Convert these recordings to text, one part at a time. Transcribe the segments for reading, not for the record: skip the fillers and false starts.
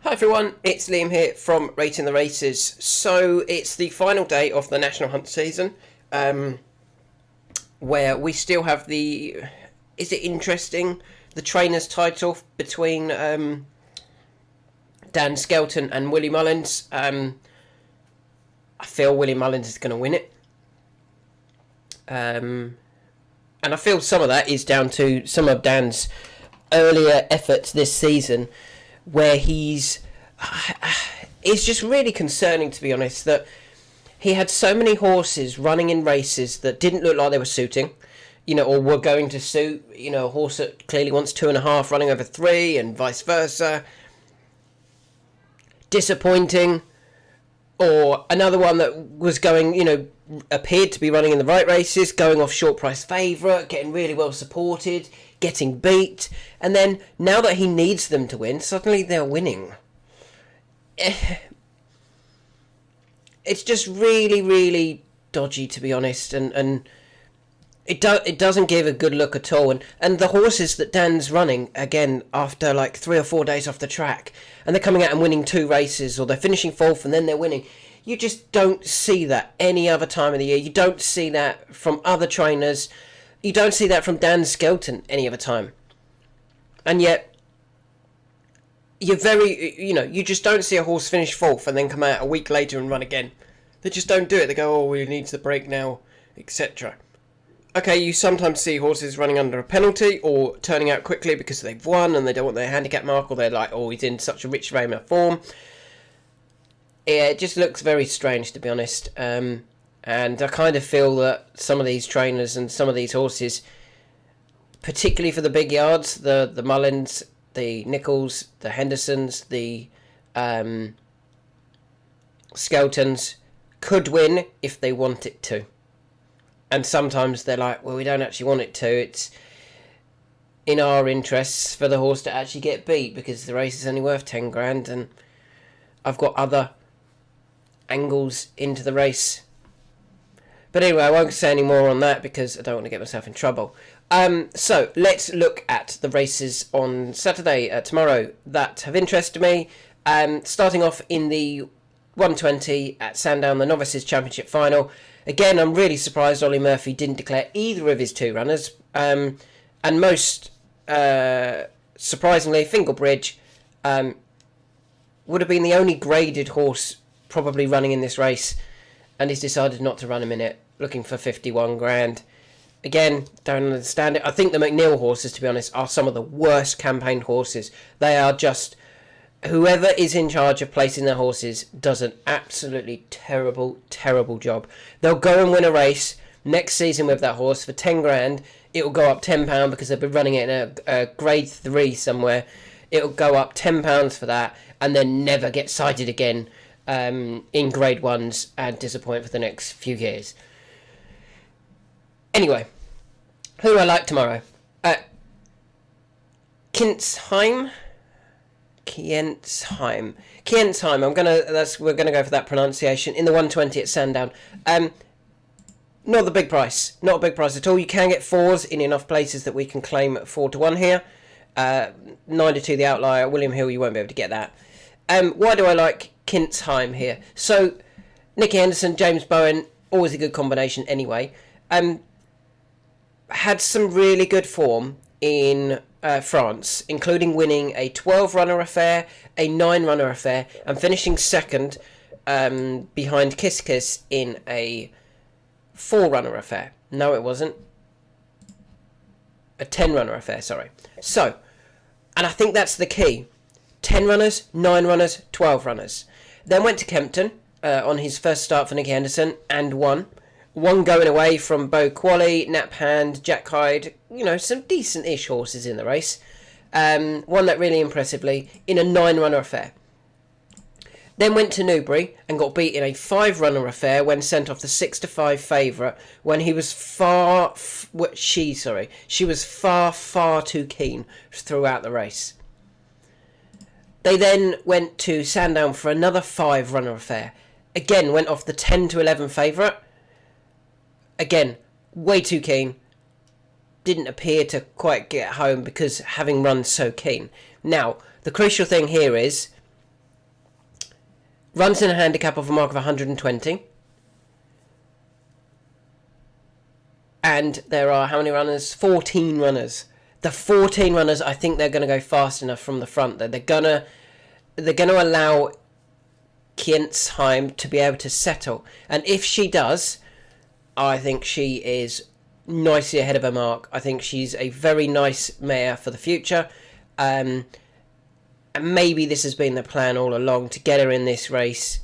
Hi everyone, it's Liam here from Rating the Races. So it's the final day of the National Hunt season, where we still have the, is it interesting, the trainer's title between Dan Skelton and Willie Mullins. I feel Willie Mullins is going to win it. And I feel some of that is down to some of Dan's earlier efforts this season, where it's just really concerning, to be honest, that he had so many horses running in races that didn't look like they were suiting, or were going to suit, a horse that clearly wants 2.5 running over 3 and vice versa. Disappointing. Or another one that was going, appeared to be running in the right races, going off short price favourite, getting really well supported, getting beat, and then now that he needs them to win, suddenly they're winning. It's just really, really dodgy, to be honest, and it doesn't give a good look at all. And the horses that Dan's running, again, after like 3 or 4 days off the track, and they're coming out and winning 2 races, or they're finishing 4th and then they're winning. You just don't see that any other time of the year. You don't see that from other trainers. You don't see that from Dan Skelton any other time. And yet, you just don't see a horse finish 4th and then come out a week later and run again. They just don't do it. They go, oh, we need the break now, etc. Okay, you sometimes see horses running under a penalty or turning out quickly because they've won and they don't want their handicap mark, or they're like, oh, he's in such a rich vein of form. Yeah, it just looks very strange, to be honest. And I kind of feel that some of these trainers and some of these horses, particularly for the big yards, the Mullins, the Nichols, the Hendersons, the Skeltons, could win if they want it to. And sometimes they're like, well, we don't actually want it to. It's in our interests for the horse to actually get beat because the race is only worth 10 grand and I've got other angles into the race. But anyway, I won't say any more on that because I don't want to get myself in trouble. So let's look at the races on Saturday, tomorrow, that have interested me. Starting off in the 120 at Sandown, the Novices Championship Final. Again, I'm really surprised Ollie Murphy didn't declare either of his 2 runners. And most surprisingly, Fingalbridge would have been the only graded horse probably running in this race, and he's decided not to run him in it, looking for 51 grand. Again, don't understand it. I think the McNeil horses, to be honest, are some of the worst campaigned horses. They are just... Whoever is in charge of placing their horses does an absolutely terrible, terrible job. They'll go and win a race next season with that horse for 10 grand. It'll go up £10 because they've been running it in a grade 3 somewhere. It'll go up £10 for that and then never get sighted again in grade 1s and disappoint for the next few years. Anyway, who do I like tomorrow? Kientzheim. We're gonna go for that pronunciation in the 120 at Sandown. Not a big price at all. You can get 4s in enough places that we can claim 4-1 here. 9-2 the outlier. William Hill, you won't be able to get that. Why do I like Kientzheim here? So Nicky Henderson, James Bowen, always a good combination anyway. Had some really good form in France, including winning a 12-runner affair, a 9-runner affair, and finishing second behind Kiss Kiss in a 4-runner affair. No, it wasn't. A 10-runner affair, sorry. So, and I think that's the key. 10 runners, 9 runners, 12 runners. Then went to Kempton on his first start for Nicky Henderson and won. One going away from Bo Qualley, Nap Hand, Jack Hyde, some decent-ish horses in the race. Won that really impressively in a 9-runner affair. Then went to Newbury and got beat in a 5-runner affair when sent off the 6-5 favourite when he was she was far too keen throughout the race. They then went to Sandown for another 5-runner affair. Again, went off the 10-11 favourite. Again, way too keen. Didn't appear to quite get home because having run so keen. Now, the crucial thing here is Runs in a handicap of a mark of 120. And there are how many runners? 14 runners. The 14 runners, I think they're going to go fast enough from the front that they're going to allow Kientzheim to be able to settle. And if she does, I think she is nicely ahead of her mark. I think she's a very nice mare for the future. And maybe this has been the plan all along, to get her in this race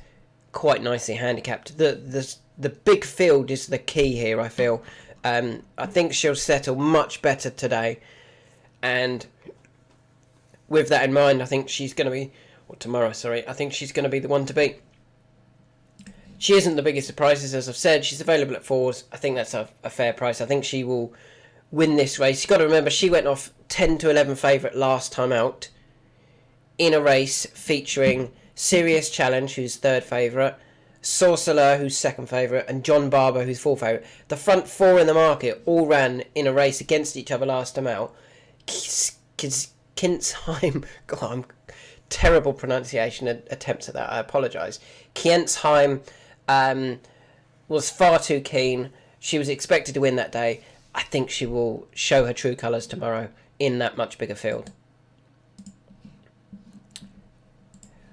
quite nicely handicapped. The big field is the key here, I feel. I think she'll settle much better today. And with that in mind, I think she's going to be... Or tomorrow, sorry. I think she's going to be the one to beat. She isn't the biggest of prices, as I've said. She's available at 4s. I think that's a fair price. I think she will win this race. You've got to remember, she went off 10 to 11 favourite last time out in a race featuring Serious Challenge, who's 3rd favourite, Sorcerer, who's 2nd favourite, and John Barber, who's 4th favourite. The front 4 in the market all ran in a race against each other last time out. Kientzheim... God, I'm... Terrible pronunciation attempts at that. I apologise. Kientzheim was far too keen. She was expected to win that day. I think she will show her true colours tomorrow in that much bigger field.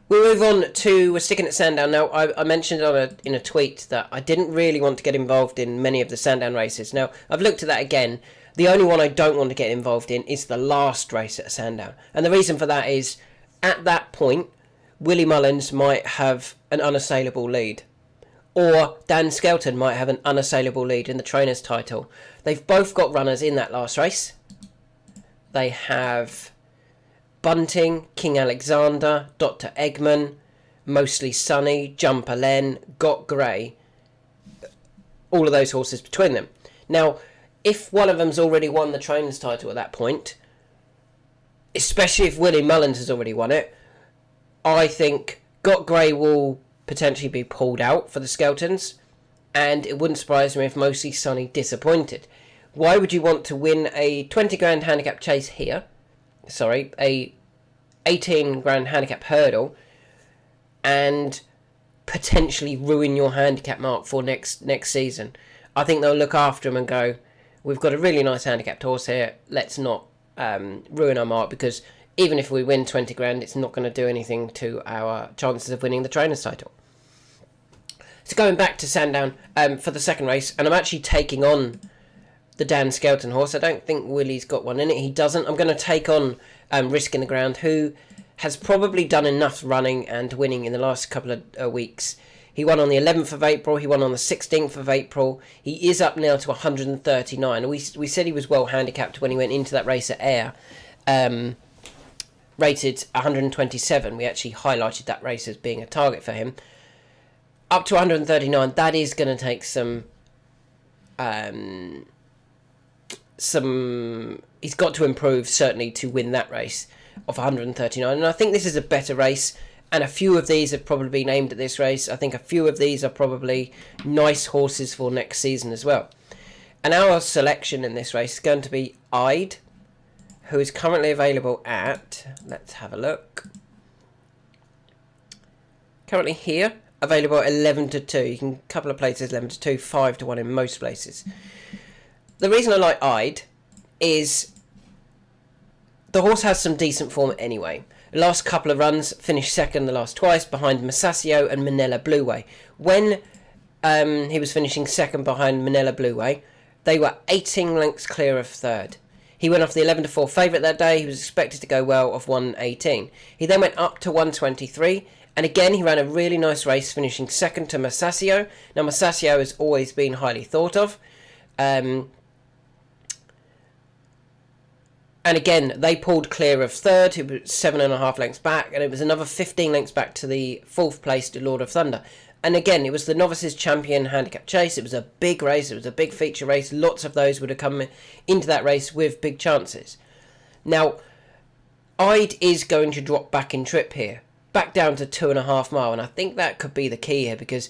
We move on to... We're sticking at Sandown now. I mentioned in a tweet that I didn't really want to get involved in many of the Sandown races. Now, I've looked at that again. The only one I don't want to get involved in is the last race at Sandown. And the reason for that is... At that point, Willie Mullins might have an unassailable lead. Or Dan Skelton might have an unassailable lead in the trainer's title. They've both got runners in that last race. They have Bunting, King Alexander, Dr. Eggman, Mostly Sunny, Jumper Len, Got Grey. All of those horses between them. Now, if one of them's already won the trainer's title at that point... Especially if Willie Mullins has already won it, I think Got Grey will potentially be pulled out for the Skeltons, and it wouldn't surprise me if Mostly Sunny disappointed. Why would you want to win a 20 grand handicap chase here? Sorry, a 18 grand handicap hurdle, and potentially ruin your handicap mark for next season? I think they'll look after him and go, we've got a really nice handicapped horse here, let's not ruin our mark, because even if we win 20 grand, it's not going to do anything to our chances of winning the trainer's title. So going back to Sandown for the second race, and I'm actually taking on the Dan Skelton horse. I don't think Willie's got one in it. He doesn't. I'm going to take on Risk in the Ground, who has probably done enough running and winning in the last couple of weeks. He won on the 11th of April. He won on the 16th of April. He is up now to 139. We said he was well handicapped when he went into that race at Ayr. Rated 127. We actually highlighted that race as being a target for him. Up to 139. That is going to take some... He's got to improve, certainly, to win that race of 139. And I think this is a better race. And a few of these have probably been aimed at this race. I think a few of these are probably nice horses for next season as well. And our selection in this race is going to be Ide, who is currently available at... Let's have a look. Currently here, available at 11 to 2. You can, a couple of places 11 to 2, 5 to 1 in most places. The reason I like Ide is the horse has some decent form anyway. The last couple of runs, finished second the last twice, behind Massacio and Manila Blue Way. When he was finishing second behind Manila Blue Way, they were 18 lengths clear of third. He went off the 11 to 4 favourite that day. He was expected to go well of 118. He then went up to 123, and again he ran a really nice race, finishing second to Massacio. Now Massacio has always been highly thought of. And again, they pulled clear of third, who was 7.5 lengths back, and it was another 15 lengths back to the fourth place to Lord of Thunder. And again, it was the Novices Champion Handicap Chase. It was a big race. It was a big feature race. Lots of those would have come into that race with big chances. Now, Ide is going to drop back in trip here, back down to 2.5 mile, and I think that could be the key here, because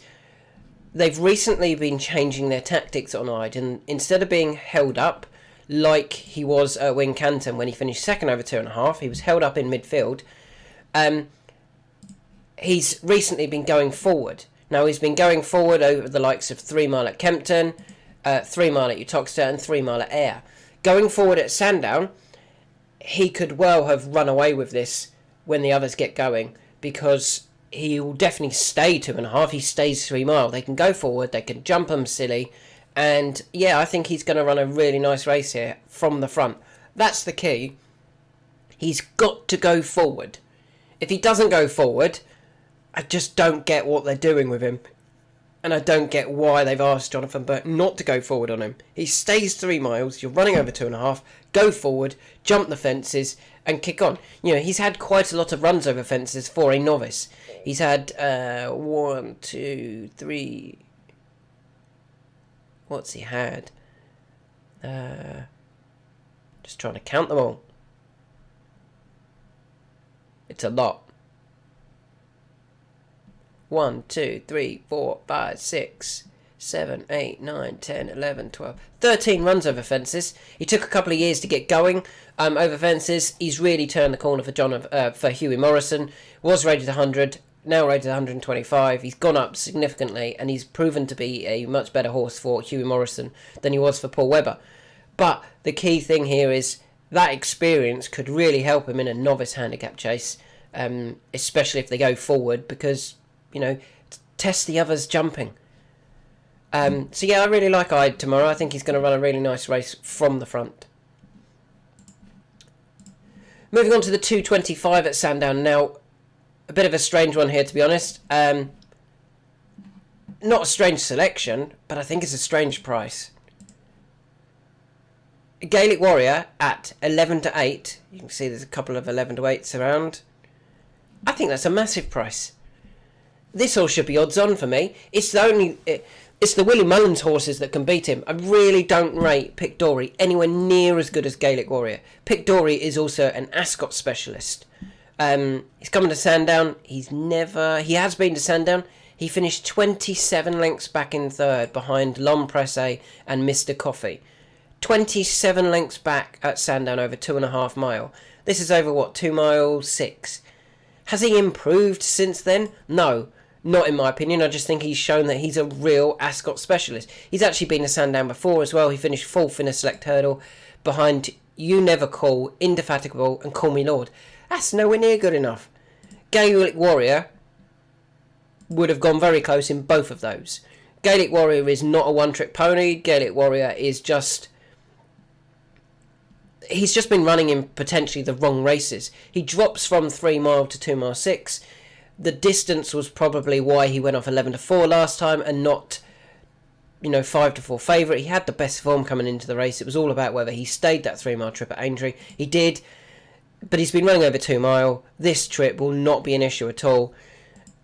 they've recently been changing their tactics on Ide, and instead of being held up, like he was at Wincanton when he finished second over 2.5. He was held up in midfield. he's recently been going forward. Now, he's been going forward over the likes of 3 Mile at Kempton, 3 Mile at Uttoxeter, and 3 Mile at Ayr. Going forward at Sandown, he could well have run away with this when the others get going, because he will definitely stay 2.5. He stays 3 Mile. They can go forward, they can jump him silly, and yeah, I think he's going to run a really nice race here from the front. That's the key. He's got to go forward. If he doesn't go forward, I just don't get what they're doing with him. And I don't get why they've asked Jonathan Burke not to go forward on him. He stays 3 miles, you're running over 2.5, go forward, jump the fences, and kick on. You know, he's had quite a lot of runs over fences for a novice. He's had 1, 2, 3... What's he had? Just trying to count them all. It's a lot. 1, 2, 3, 4, 5, 6, 7, 8, 9, 10, 11, 12, 13 runs over fences. He took a couple of years to get going over fences. He's really turned the corner for Hughie Morrison. Was rated 100, now rated 125. He's gone up significantly, and he's proven to be a much better horse for Hughie Morrison than he was for Paul Webber. But the key thing here is that experience could really help him in a novice handicap chase, especially if they go forward, because, you know, test the others jumping. So yeah, I really like Ide tomorrow. I think he's going to run a really nice race from the front. Moving on to the 225 at Sandown. Now, a bit of a strange one here, to be honest. Not a strange selection, but I think it's a strange price. Gaelic Warrior at 11 to 8. You can see there's a couple of 11 to 8s around. I think that's a massive price. This horse should be odds on for me. It's the Willie Mullins horses that can beat him. I really don't rate Pic D'Orhy anywhere near as good as Gaelic Warrior. Pic D'Orhy is also an Ascot specialist. He's coming to Sandown. He has been to Sandown. He finished 27 lengths back in third behind L'Homme Pressé and Mr. Coffee. 27 lengths back at Sandown over 2.5 mile. This is over, 2 miles 6. Has he improved since then? No, not in my opinion. I just think he's shown that he's a real Ascot specialist. He's actually been to Sandown before as well. He finished 4th in a select hurdle behind You Never Call, Indefatigable and Call Me Lord. That's nowhere near good enough. Gaelic Warrior would have gone very close in both of those. Gaelic Warrior is not a one-trick pony. Gaelic Warrior is just... He's just been running in potentially the wrong races. He drops from 3 mile to 2 mile 6. The distance was probably why he went off 11 to 4 last time and not, 5 to 4 favourite. He had the best form coming into the race. It was all about whether he stayed that 3 mile trip at Aintree. He did, but he's been running over 2 mile. This trip will not be an issue at all.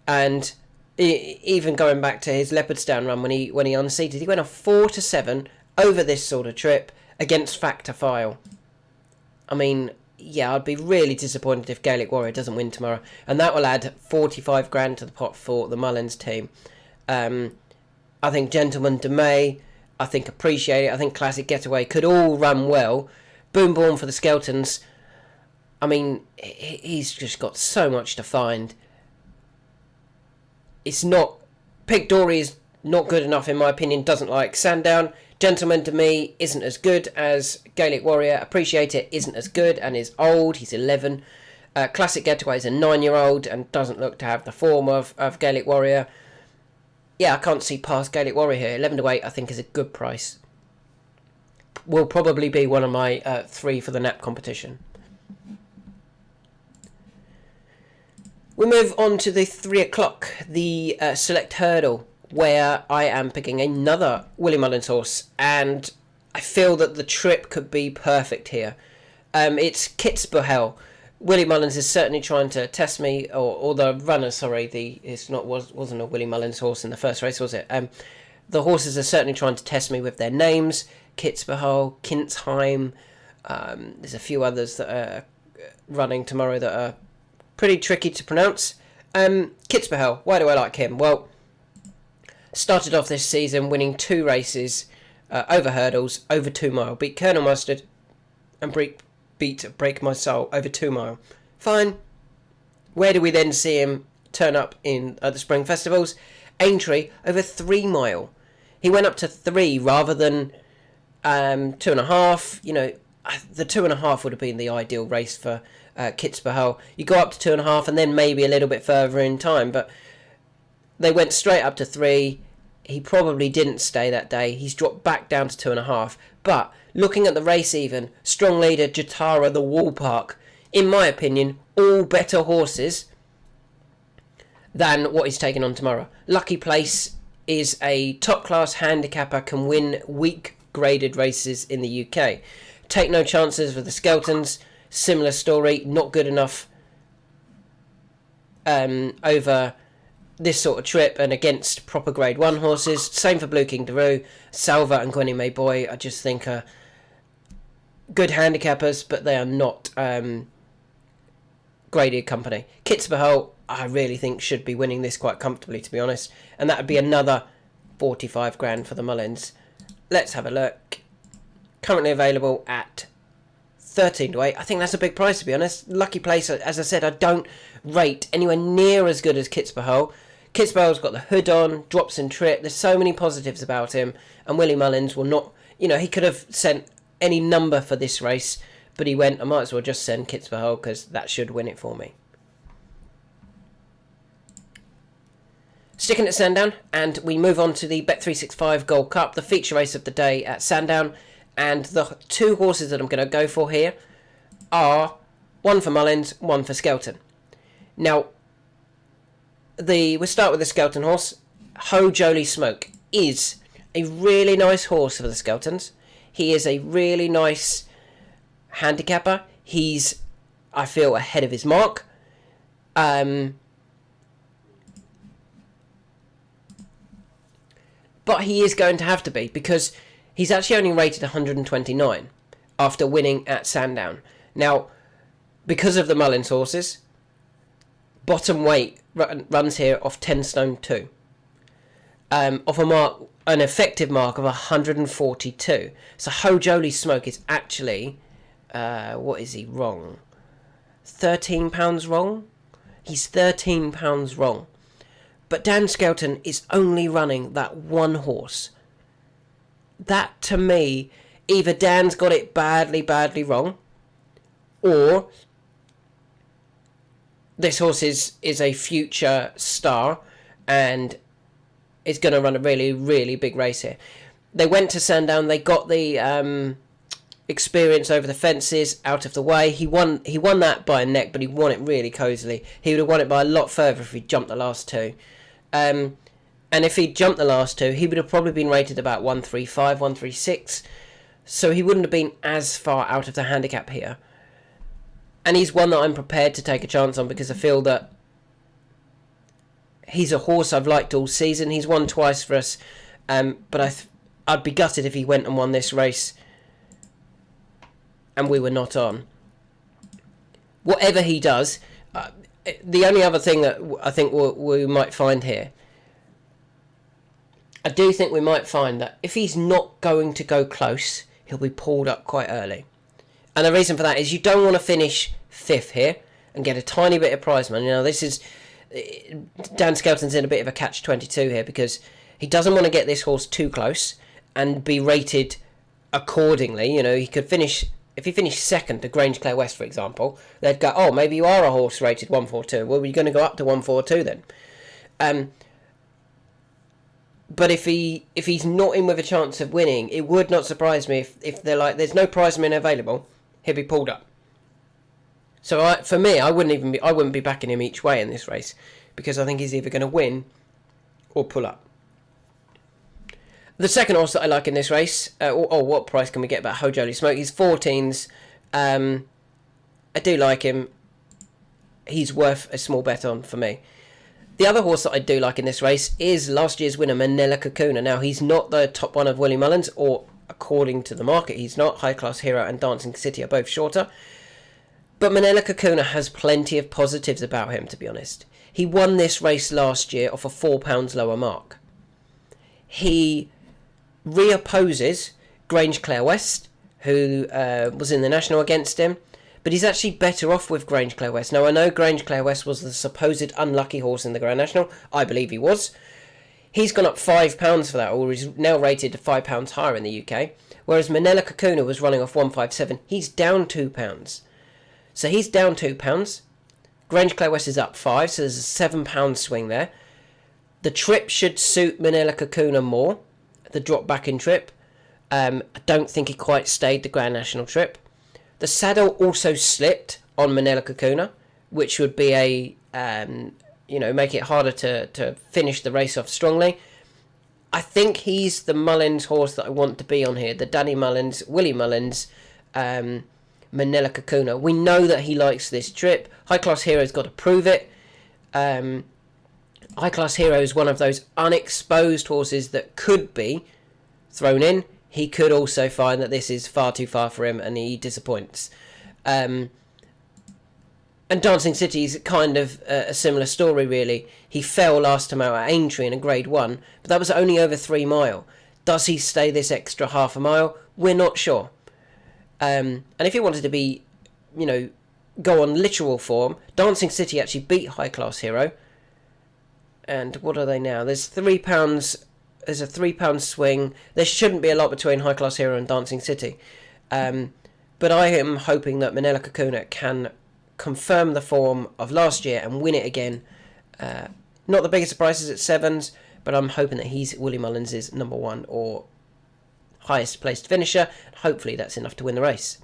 And even going back to his Leopardstown run when he unseated, he went off 4 to 7 over this sort of trip against Factor File. I mean, yeah, I'd be really disappointed if Gaelic Warrior doesn't win tomorrow. And that will add 45 grand to the pot for the Mullins team. I think Gentleman de May, I think Appreciate It, I think Classic Getaway could all run well. Boomborn for the Skeltons. I mean, he's just got so much to find. It's not... Pic D'Orhy is not good enough in my opinion, doesn't like Sandown. Gentleman to me isn't as good as Gaelic Warrior. Appreciate It isn't as good and is old. He's 11. Classic Getaway is a 9-year-old and doesn't look to have the form of Gaelic Warrior. Yeah, I can't see past Gaelic Warrior here. 11 to 8 I think is a good price. Will probably be one of my 3 for the NAP competition. We move on to the 3 o'clock, the select hurdle, where I am picking another Willie Mullins horse, and I feel that the trip could be perfect here. It's Kitzbühel. Willie Mullins is certainly trying to test me, or the runner, sorry, wasn't a Willie Mullins horse in the first race, was it? The horses are certainly trying to test me with their names. Kitzbühel, Kintzheim, there's a few others that are running tomorrow that are pretty tricky to pronounce. Kitzbühel, why do I like him? Well, started off this season winning 2 races over hurdles, over 2 mile. Beat Colonel Mustard and beat Break My Soul over 2 mile. Fine. Where do we then see him turn up in the spring festivals. Aintree over 3 mile. He went up to 3 rather than 2.5. You know, the 2.5 would have been the ideal race for Kitzbühel. You go up to 2.5 and then maybe a little bit further in time, but they went straight up to 3. He probably didn't stay that day. He's dropped back down to 2.5. But looking at the race even, strong leader Jatara the Wall Park, in my opinion, all better horses than what he's taking on tomorrow. Lucky Place is a top-class handicapper, can win weak-graded races in the UK. Take No Chances with the Skeltons, similar story, not good enough over this sort of trip and against proper grade 1 horses. Same for Blue King Daru. Salva and Gwenny May Boy, I just think are good handicappers, but they are not graded company. Kitzbühel, I really think, should be winning this quite comfortably, to be honest, and that would be another 45 grand for the Mullins. Let's have a look. Currently available at 13 to 8. I think that's a big price, to be honest. Lucky Place, as I said, I don't rate anywhere near as good as Kitzbühel. Kitzbühel's got the hood on, drops and trip. There's so many positives about him, and Willie Mullins will not, you know, he could have sent any number for this race, but he went, I might as well just send Kitzbühel because that should win it for me. Sticking at Sandown, and we move on to the Bet365 Gold Cup, the feature race of the day at Sandown. And the 2 horses that I'm going to go for here are one for Mullins, one for Skelton. Now, we'll start with the Skelton horse. Ho Jolie Smoke is a really nice horse for the Skeltons. He is a really nice handicapper. He's, I feel, ahead of his mark. But he is going to have to be, because he's actually only rated 129 after winning at Sandown. Now, because of the Mullins horses, bottom weight runs here off 10 stone 2. Off an effective mark of 142. So Ho Jolie Smoke is actually, what is he wrong? £13 wrong? He's £13 wrong. But Dan Skelton is only running that one horse. That, to me, either Dan's got it badly wrong, or this horse is a future star and is going to run a really big race here. They went to Sandown. They got the experience over the fences out of the way. He won that by a neck, but he won it really cosily. He would have won it by a lot further if he'd jumped the last 2. And if he'd jumped the last 2, he would have probably been rated about 135, 136. So he wouldn't have been as far out of the handicap here. And he's one that I'm prepared to take a chance on, because I feel that he's a horse I've liked all season. He's won twice for us. But I'd be gutted if he went and won this race and we were not on. Whatever he does, the only other thing that I think we might find here, I do think we might find that if he's not going to go close, he'll be pulled up quite early. And the reason for that is you don't want to finish 5th here and get a tiny bit of prize money. Now, this is, Dan Skelton's in a bit of a catch-22 here, because he doesn't want to get this horse too close and be rated accordingly. You know, he could finish, if he finished 2nd to Grange Clare West, for example, they'd go, oh, maybe you are a horse rated 142. Well, you're going to go up to 142 then. But if he's not in with a chance of winning, it would not surprise me if they're like, there's no prize money available, he'll be pulled up. So for me, I wouldn't be backing him each way in this race, because I think he's either going to win or pull up. The second horse that I like in this race, what price can we get about Ho Jolie Smoke? He's 14s. I do like him. He's worth a small bet on for me. The other horse that I do like in this race is last year's winner, Manila Kakuna. Now, he's not the top one of Willie Mullins, or according to the market, he's not. High Class Hero and Dancing City are both shorter. But Manila Kakuna has plenty of positives about him, to be honest. He won this race last year off a £4 lower mark. He reopposes Grange Clare West, who was in the National against him. but he's actually better off with Grange Clare West. Now, I know Grange Clare West was the supposed unlucky horse in the Grand National. I believe he was. He's gone up £5 for that, or he's now rated £5 higher in the UK. Whereas Manila Kakuna was running off 157. He's down £2. So he's down £2. Grange Clare West is up 5, so there's a £7 swing there. The trip should suit Manila Kakuna more, the drop back in trip. I don't think he quite stayed the Grand National trip. The saddle also slipped on Manila Kakuna, which would be make it harder to finish the race off strongly. I think he's the Mullins horse that I want to be on here. The Danny Mullins, Willie Mullins, Manila Kakuna. We know that he likes this trip. High Class Hero's got to prove it. High Class Hero is one of those unexposed horses that could be thrown in. He could also find that this is far too far for him and he disappoints. And Dancing City is kind of a similar story, really. He fell last time out at Aintree in a Grade 1, but that was only over 3 mile. Does he stay this extra half a mile? We're not sure. And if he wanted to be, go on literal form, Dancing City actually beat High Class Hero. And what are they now? There's £3. There's a £3 swing. There shouldn't be a lot between High Class Hero and Dancing City. But I am hoping that Manila Kakuna can confirm the form of last year and win it again. Not the biggest surprises at 7s, but I'm hoping that he's Willie Mullins' number 1 or highest placed finisher. Hopefully that's enough to win the race.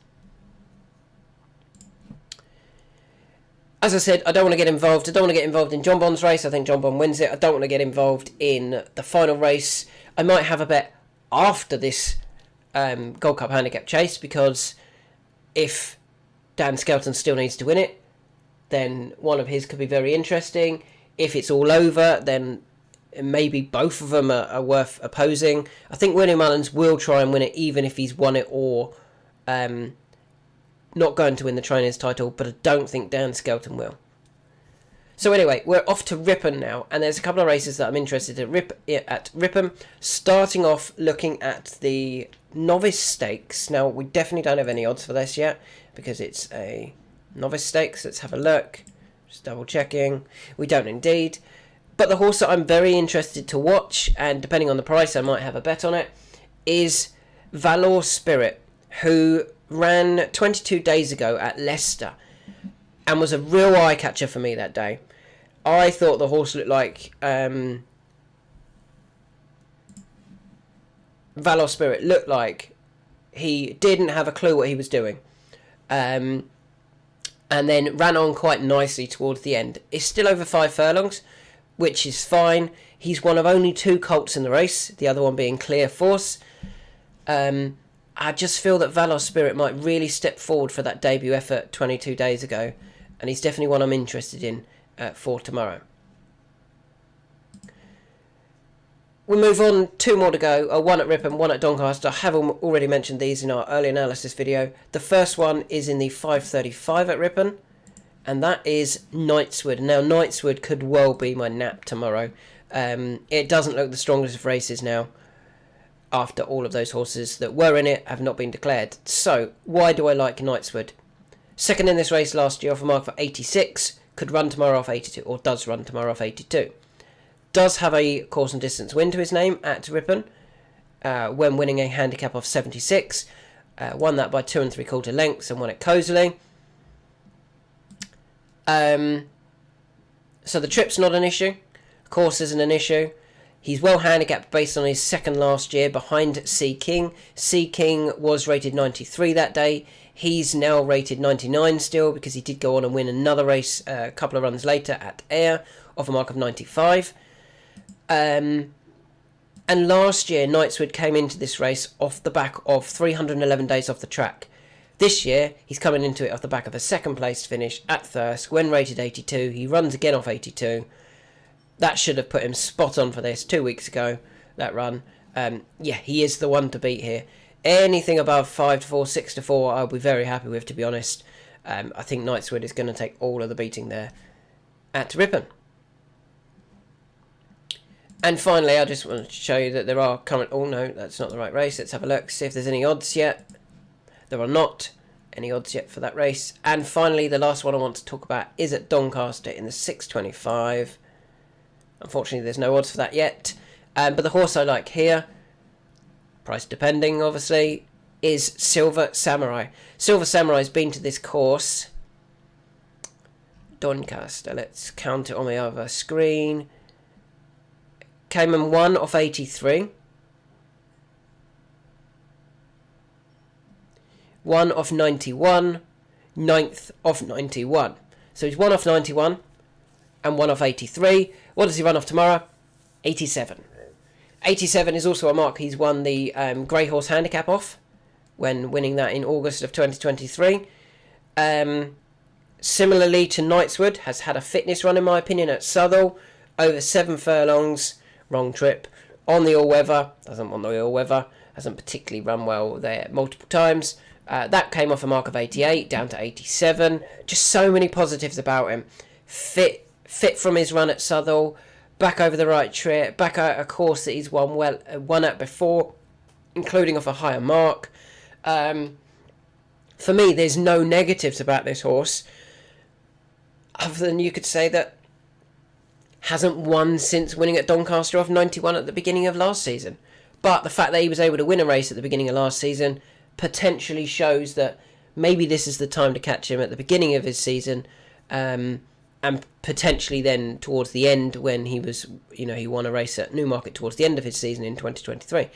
As I said, I don't want to get involved. I don't want to get involved in John Bond's race. I think John Bond wins it. I don't want to get involved in the final race. I might have a bet after this Gold Cup handicap chase, because if Dan Skelton still needs to win it, then one of his could be very interesting. If it's all over, then maybe both of them are worth opposing. I think Willie Mullins will try and win it, even if he's won it or not going to win the trainers title, but I don't think Dan Skelton will. So anyway, we're off to Ripon now, and there's a couple of races that I'm interested in at Ripon. Starting off looking at the Novice Stakes. Now, we definitely don't have any odds for this yet, because it's a Novice Stakes. Let's have a look. Just double checking. We don't indeed. But the horse that I'm very interested to watch, and depending on the price I might have a bet on it, is Valor Spirit, who ran 22 days ago at Leicester and was a real eye catcher for me that day. I thought the horse looked like Valor Spirit looked like he didn't have a clue what he was doing, and then ran on quite nicely towards the end. It's still over 5 furlongs, which is fine. He's one of only 2 colts in the race, the other one being Clear Force. I just feel that Valor Spirit might really step forward for that debut effort 22 days ago, and he's definitely one I'm interested in for tomorrow. We move on, 2 more to go, 1 at Ripon, 1 at Doncaster. I have already mentioned these in our early analysis video. The first one is in the 5:35 at Ripon, and that is Knightswood. Now, Knightswood could well be my nap tomorrow. It doesn't look the strongest of races now, after all of those horses that were in it have not been declared. So, why do I like Knightswood? Second in this race last year off a mark for 86, could run tomorrow off 82, or does run tomorrow off 82. Does have a course and distance win to his name at Ripon, when winning a handicap of 76. Won that by 2 3/4 lengths and won it cosily. So the trip's not an issue. Course isn't an issue. He's well handicapped based on his second last year behind Sea King. Sea King was rated 93 that day. He's now rated 99 still, because he did go on and win another race a couple of runs later at Ayr off a mark of 95. And last year, Knightswood came into this race off the back of 311 days off the track. This year, he's coming into it off the back of a second place finish at Thirsk when rated 82. He runs again off 82. That should have put him spot on for this 2 weeks ago, that run. Yeah, he is the one to beat here. Anything above 5-4, 6-4, I'll be very happy with, to be honest. I think Knightswood is going to take all of the beating there at Ripon. And finally, I just want to show you that there are current... Oh, no, that's not the right race. Let's have a look, see if there's any odds yet. There are not. any odds yet for that race. And finally, the last one I want to talk about is at Doncaster in the 625. Unfortunately, there's no odds for that yet. But the horse I like here, price depending obviously, is Silver Samurai. Silver Samurai's been to this course, Doncaster. Let's count it on my other screen. Came in 1 off 83. 1 off 91. 9th off 91. So he's 1 off 91 and 1 off 83. What does he run off tomorrow? 87. 87 is also a mark he's won the Grey Horse Handicap off when winning that in August of 2023. Similarly to Knightswood, has had a fitness run in my opinion at Southall, over 7 furlongs, wrong trip, on the all-weather, doesn't want the all-weather, hasn't particularly run well there multiple times. That came off a mark of 88 down to 87. Just so many positives about him. Fit from his run at Southall, back over the right trip, back at a course that he's won at before, including off a higher mark. For me, there's no negatives about this horse, other than you could say that hasn't won since winning at Doncaster off 91 at the beginning of last season. But the fact that he was able to win a race at the beginning of last season potentially shows that maybe this is the time to catch him at the beginning of his season, and potentially then towards the end when he was, he won a race at Newmarket towards the end of his season in 2023.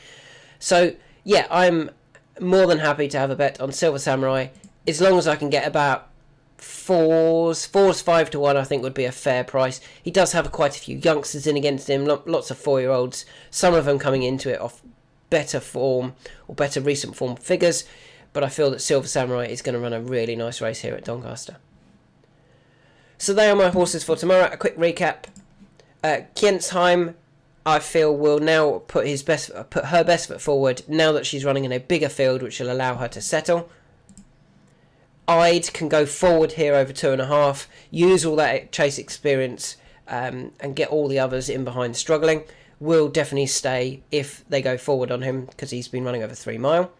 So yeah, I'm more than happy to have a bet on Silver Samurai as long as I can get about fours 5 to 1. I think would be a fair price. He does have quite a few youngsters in against him, lots of 4-year-olds, some of them coming into it off better form or better recent form figures, but I feel that Silver Samurai is going to run a really nice race here at Doncaster. So they are my horses for tomorrow. A quick recap. Kientzheim, I feel, will now put her best foot forward now that she's running in a bigger field, which will allow her to settle. Ide can go forward here over 2.5, use all that chase experience, and get all the others in behind struggling. Will definitely stay if they go forward on him because he's been running over 3 mile.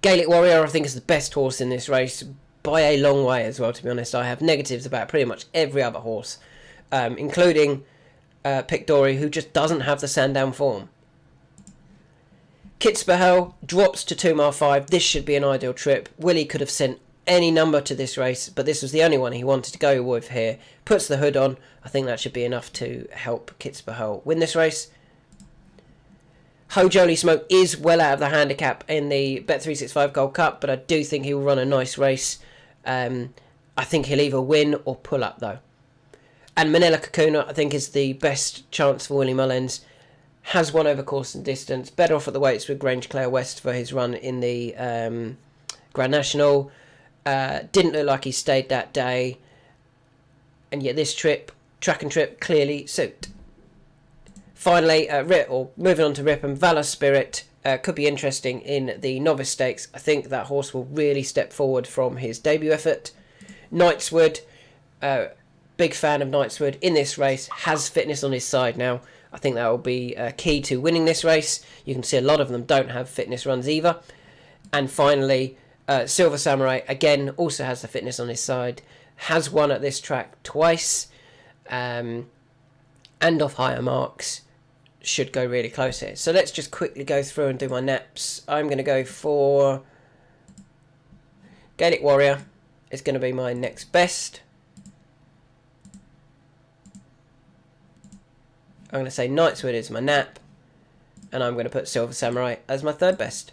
Gaelic Warrior, I think, is the best horse in this race by a long way as well, to be honest. I have negatives about pretty much every other horse, including Pictory, who just doesn't have the Sandown form. Kitzbühel drops to 2 mile 5. This should be an ideal trip. Willie could have sent any number to this race, but this was the only one he wanted to go with here. Puts the hood on. I think that should be enough to help Kitzbühel win this race. Ho Jolly Smoke is well out of the handicap in the Bet365 Gold Cup, but I do think he will run a nice race. I think he'll either win or pull up though. And Manila Kakuna, I think, is the best chance for Willie Mullins. Has won over course and distance. Better off at the weights with Grange Clare West for his run in the Grand National. Didn't look like he stayed that day. And yet this trip, track and trip, clearly suit. Finally, moving on to Ripon, Valor Spirit. Could be interesting in the Novice Stakes. I think that horse will really step forward from his debut effort. Knightswood, big fan of Knightswood in this race. Has fitness on his side now. I think that will be key to winning this race. You can see a lot of them don't have fitness runs either. And finally, Silver Samurai, again, also has the fitness on his side. Has won at this track twice. And off higher marks. Should go really close here. So let's just quickly go through and do my naps. I'm going to go for Gaelic Warrior. It's going to be my next best. I'm going to say Knightswood is my nap. And I'm going to put Silver Samurai as my third best.